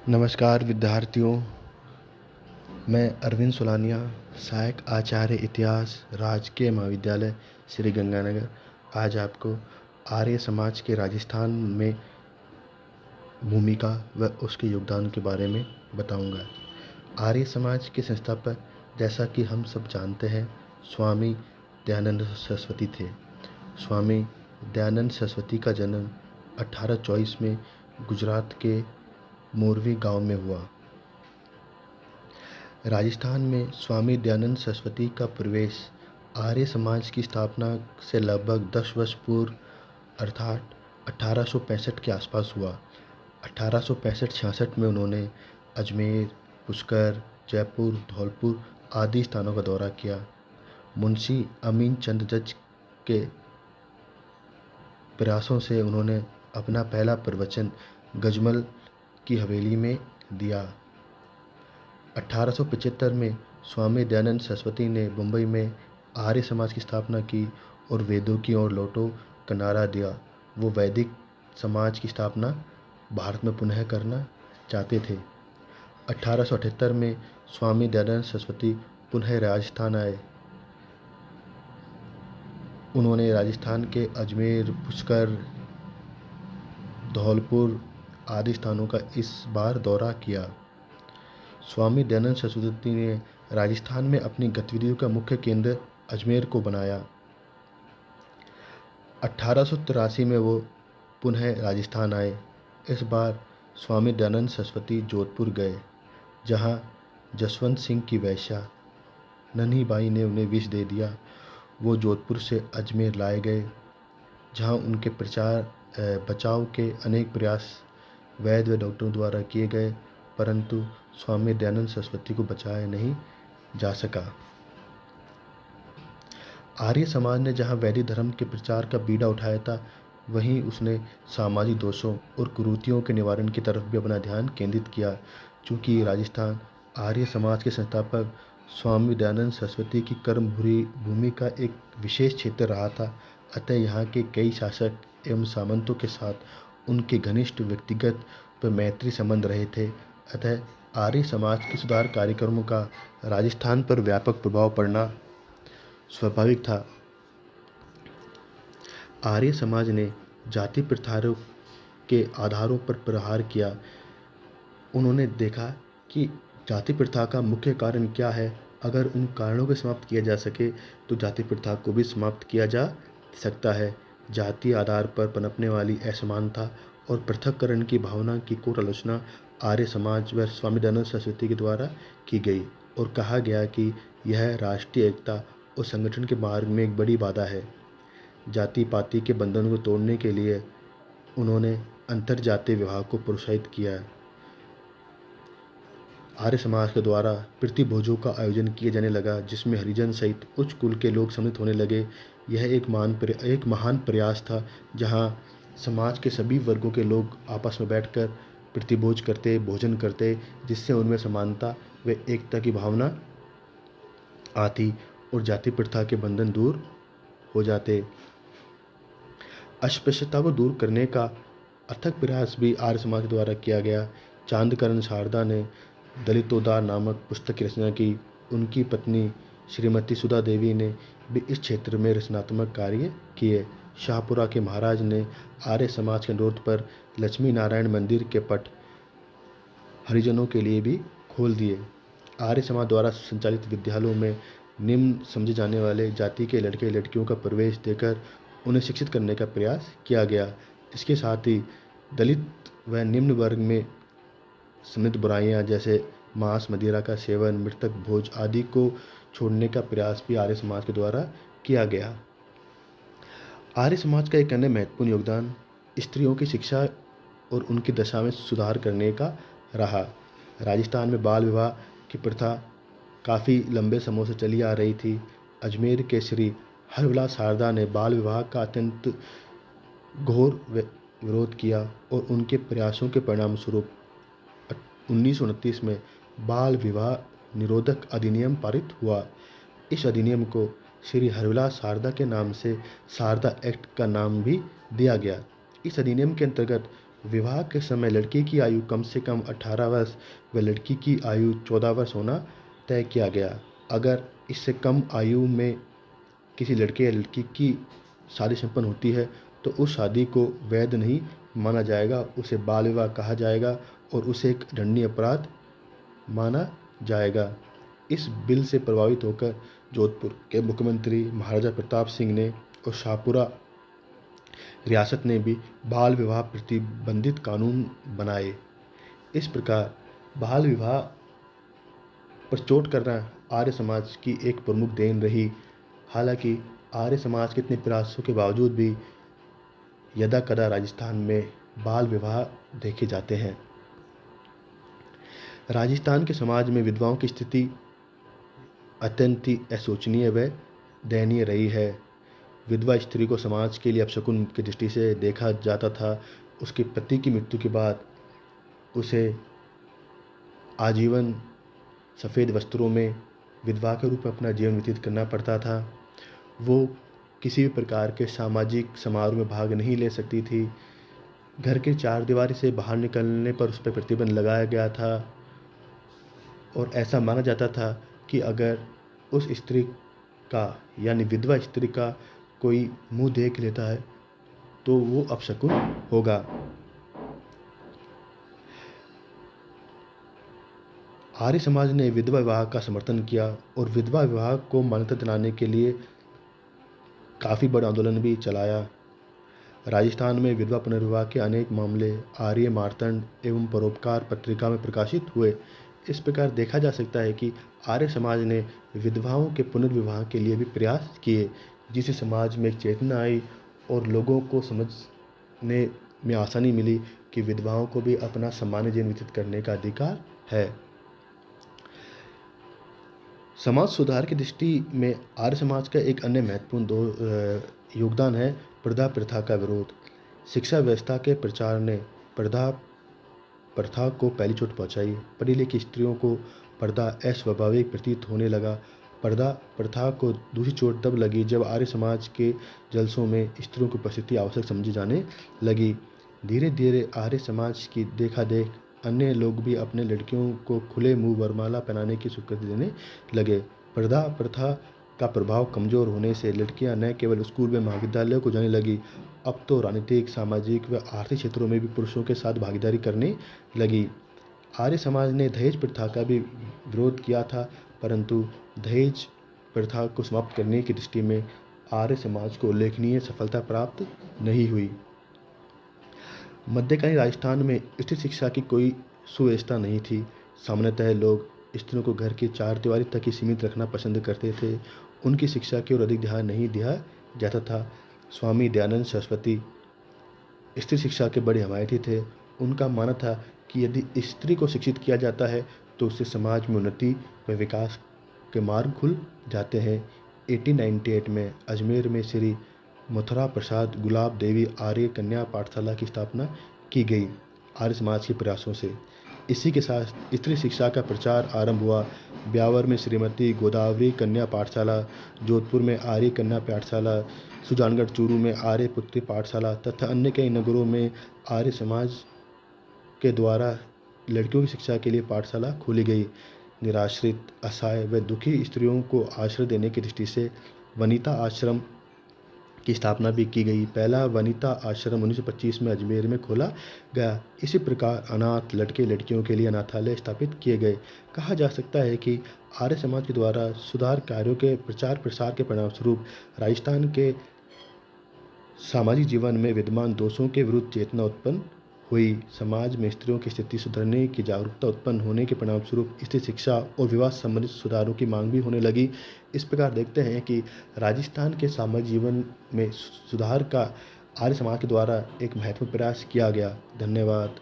नमस्कार विद्यार्थियों, मैं अरविंद सुलानिया, सहायक आचार्य इतिहास, राजकीय महाविद्यालय श्री गंगानगर, आज आपको आर्य समाज के राजस्थान में भूमिका व उसके योगदान के बारे में बताऊंगा। आर्य समाज के संस्थापक, जैसा कि हम सब जानते हैं, स्वामी दयानंद सरस्वती थे। स्वामी दयानंद सरस्वती का जन्म 1824 में गुजरात के मोरवी गांव में हुआ। राजस्थान में स्वामी दयानंद सरस्वती का प्रवेश आर्य समाज की स्थापना से लगभग 10 वर्ष पूर्व अर्थात 1865 के आसपास हुआ। 1865-66 में उन्होंने अजमेर, पुष्कर, जयपुर, धौलपुर आदि स्थानों का दौरा किया। मुंशी अमीन चंद जज के प्रयासों से उन्होंने अपना पहला प्रवचन गजमल की हवेली में दिया। 1875 में स्वामी दयानंद सरस्वती ने मुंबई में आर्य समाज की स्थापना की और वेदों की ओर लौटो का नारा दिया। वो वैदिक समाज की स्थापना भारत में पुनः करना चाहते थे। 1878 में स्वामी दयानंद सरस्वती पुनः राजस्थान आए। उन्होंने राजस्थान के अजमेर, पुष्कर, धौलपुर आदि स्थानों का इस बार दौरा किया। स्वामी दयानंद सरस्वती ने राजस्थान में अपनी गतिविधियों का मुख्य केंद्र अजमेर को बनाया। 1883 में वो पुनः राजस्थान आए। इस बार स्वामी दयानंद सरस्वती जोधपुर गए, जहां जसवंत सिंह की वेश्या नन्ही बाई ने उन्हें विष दे दिया। वो जोधपुर से अजमेर लाए गए, जहां उनके बचाव के अनेक प्रयास वैद्य व डॉक्टरों द्वारा किए गए, परंतु स्वामी दयानंद सरस्वती को बचाया नहीं जा सका। आर्य समाज ने जहां वैदिक धर्म के प्रचार का बीड़ा उठाया था, वहीं उसने सामाजिक दोषों और कुरीतियों के निवारण की तरफ भी अपना ध्यान केंद्रित किया। चूँकि राजस्थान आर्य समाज के संस्थापक स्वामी दयानंद सरस्वती की कर्म भूमि का एक विशेष क्षेत्र रहा था, अतः यहाँ के कई शासक एवं सामंतों के साथ उनके घनिष्ठ व्यक्तिगत व मैत्री संबंध रहे थे। अतः आर्य समाज के सुधार कार्यक्रमों का राजस्थान पर व्यापक प्रभाव पड़ना स्वाभाविक था। आर्य समाज ने जाति प्रथाओं के आधारों पर प्रहार किया। उन्होंने देखा कि जाति प्रथा का मुख्य कारण क्या है। अगर उन कारणों को समाप्त किया जा सके तो जाति प्रथा को भी समाप्त किया जा सकता है। जातीय आधार पर पनपने वाली असमानता और पृथक्करण की भावना की कोर आलोचना आर्य समाज व स्वामी दयानंद सरस्वती के द्वारा की गई और कहा गया कि यह राष्ट्रीय एकता और संगठन के मार्ग में एक बड़ी बाधा है। जाति पाति के बंधनों को तोड़ने के लिए उन्होंने अंतरजातीय विवाह को प्रोत्साहित किया। आर्य समाज के द्वारा प्रीतिभोजों का आयोजन किया जाने लगा, जिसमें हरिजन सहित उच्च कुल के लोग सम्मिलित होने लगे। यह एक महान प्रयास था, जहां समाज के सभी वर्गों के लोग आपस में बैठकर प्रीतिभोज करते, भोजन करते, जिससे उनमें समानता व एकता की भावना आती और जाति प्रथा के बंधन दूर हो जाते। अस्पृश्यता को दूर करने का अथक प्रयास भी आर्य समाज के द्वारा किया गया। चांदकरण शारदा ने दलितोद्धार नामक पुस्तक की रचना की। उनकी पत्नी श्रीमती सुधा देवी ने भी इस क्षेत्र में रचनात्मक कार्य किए। शाहपुरा के महाराज ने आर्य समाज के अनुरोध पर लक्ष्मी नारायण मंदिर के पट हरिजनों के लिए भी खोल दिए। आर्य समाज द्वारा संचालित विद्यालयों में निम्न समझे जाने वाले जाति के लड़के लड़कियों का प्रवेश देकर उन्हें शिक्षित करने का प्रयास किया गया। इसके साथ ही दलित व निम्न वर्ग में सम्मिलित बुराइयां जैसे मांस मदिरा का सेवन, मृतक भोज आदि को छोड़ने का प्रयास भी आर्य समाज के द्वारा किया गया। आर्य समाज का एक अन्य महत्वपूर्ण योगदान स्त्रियों की शिक्षा और उनकी दशा में सुधार करने का रहा। राजस्थान में बाल विवाह की प्रथा काफ़ी लंबे समय से चली आ रही थी। अजमेर के श्री हरविलास शारदा ने बाल विवाह का अत्यंत घोर विरोध किया और उनके प्रयासों के परिणाम स्वरूप 1929 में बाल विवाह निरोधक अधिनियम पारित हुआ। इस अधिनियम को श्री हरविलास शारदा के नाम से शारदा एक्ट का नाम भी दिया गया। इस अधिनियम के अंतर्गत विवाह के समय लड़के की आयु कम से कम 18 वर्ष व लड़की की आयु 14 वर्ष होना तय किया गया। अगर इससे कम आयु में किसी लड़के या लड़की की शादी संपन्न होती है तो उस शादी को वैध नहीं माना जाएगा, उसे बाल विवाह कहा जाएगा और उसे एक दंडनीय अपराध माना जाएगा। इस बिल से प्रभावित होकर जोधपुर के मुख्यमंत्री महाराजा प्रताप सिंह ने और शाहपुरा रियासत ने भी बाल विवाह प्रतिबंधित कानून बनाए। इस प्रकार बाल विवाह पर चोट करना आर्य समाज की एक प्रमुख देन रही। हालांकि आर्य समाज के इतने प्रयासों के बावजूद भी यदा कदा राजस्थान में बाल विवाह देखे जाते हैं। राजस्थान के समाज में विधवाओं की स्थिति अत्यंत ही अशोचनीय व दयनीय रही है। विधवा स्त्री को समाज के लिए अपशकुन की दृष्टि से देखा जाता था। उसके पति की मृत्यु के बाद उसे आजीवन सफ़ेद वस्त्रों में विधवा के रूप में अपना जीवन व्यतीत करना पड़ता था। वो किसी भी प्रकार के सामाजिक समारोह में भाग नहीं ले सकती थी। घर के चारदीवारी से बाहर निकलने पर उस पर प्रतिबंध लगाया गया था और ऐसा माना जाता था कि अगर उस स्त्री का यानी विधवा स्त्री का कोई मुंह देख लेता है तो वो अपशकुन होगा। आर्य समाज ने विधवा विवाह का समर्थन किया और विधवा विवाह को मान्यता दिलाने के लिए काफ़ी बड़ा आंदोलन भी चलाया। राजस्थान में विधवा पुनर्विवाह के अनेक मामले आर्य मार्तंड एवं परोपकार पत्रिका में प्रकाशित हुए। इस प्रकार देखा जा सकता है कि आर्य समाज ने विधवाओं के पुनर्विवाह के लिए भी प्रयास किए, जिससे समाज में एक चेतना आई और लोगों को समझने में आसानी मिली कि विधवाओं को भी अपना सामान्य जीवन व्यतीत करने का अधिकार है। समाज सुधार की दृष्टि में आर्य समाज का एक अन्य महत्वपूर्ण योगदान है प्रथा प्रथा का विरोध। शिक्षा व्यवस्था के प्रचार ने प्रथा प्रथा को पहली चोट पहुंचाई। पढ़ी लिखी स्त्रियों को पर्दा अस्वाभाविक प्रतीत होने लगा। पर्दा प्रथा को दूसरी चोट तब लगी जब आर्य समाज के जलसों में स्त्रियों की उपस्थिति आवश्यक समझी जाने लगी। धीरे धीरे आर्य समाज की देखा देख अन्य लोग भी अपने लड़कियों को खुले मुंह वरमाला पहनाने की स्वीकृति देने लगे। पर्दा प्रथा का प्रभाव कमजोर होने से लड़कियां न केवल स्कूल व महाविद्यालयों को जाने लगी, अब तो राजनीतिक, सामाजिक व आर्थिक क्षेत्रों में भी पुरुषों के साथ भागीदारी करने लगी। आर्य समाज ने दहेज प्रथा का भी विरोध किया था, परंतु दहेज प्रथा को समाप्त करने की दृष्टि में आर्य समाज को उल्लेखनीय सफलता प्राप्त नहीं हुई। मध्यकालीन राजस्थान में स्त्री शिक्षा की कोई सुव्यवस्था नहीं थी। सामान्यतः लोग स्त्रियों को घर की चारदीवारी तक ही सीमित रखना पसंद करते थे। उनकी शिक्षा की ओर अधिक ध्यान नहीं दिया जाता था। स्वामी दयानंद सरस्वती स्त्री शिक्षा के बड़े हिमायती थे। उनका मानना था कि यदि स्त्री को शिक्षित किया जाता है तो उससे समाज में उन्नति व विकास के मार्ग खुल जाते हैं। 1898 में अजमेर में श्री मथुरा प्रसाद गुलाब देवी आर्य कन्या पाठशाला की स्थापना की गई आर्य समाज के प्रयासों से। इसी के साथ स्त्री शिक्षा का प्रचार आरंभ हुआ। ब्यावर में श्रीमती गोदावरी कन्या पाठशाला, जोधपुर में आर्य कन्या पाठशाला, सुजानगढ़ चूरू में आर्य पुत्री पाठशाला तथा अन्य कई नगरों में आर्य समाज के द्वारा लड़कियों की शिक्षा के लिए पाठशाला खोली गई। निराश्रित, असहाय व दुखी स्त्रियों को आश्रय देने की दृष्टि से वनिता आश्रम की स्थापना भी की गई। पहला वनिता आश्रम 1925 में अजमेर में खोला गया। इसी प्रकार अनाथ लड़के लड़कियों के लिए अनाथालय स्थापित किए गए। कहा जा सकता है कि आर्य समाज के द्वारा सुधार कार्यों के प्रचार प्रसार के परिणामस्वरूप राजस्थान के सामाजिक जीवन में विद्यमान दोषों के विरुद्ध चेतना उत्पन्न हुई। समाज में स्त्रियों की स्थिति सुधरने की जागरूकता उत्पन्न होने के परिणामस्वरूप स्त्री शिक्षा और विवाह संबंधित सुधारों की मांग भी होने लगी। इस प्रकार देखते हैं कि राजस्थान के सामाजिक जीवन में सुधार का आर्य समाज के द्वारा एक महत्वपूर्ण प्रयास किया गया। धन्यवाद।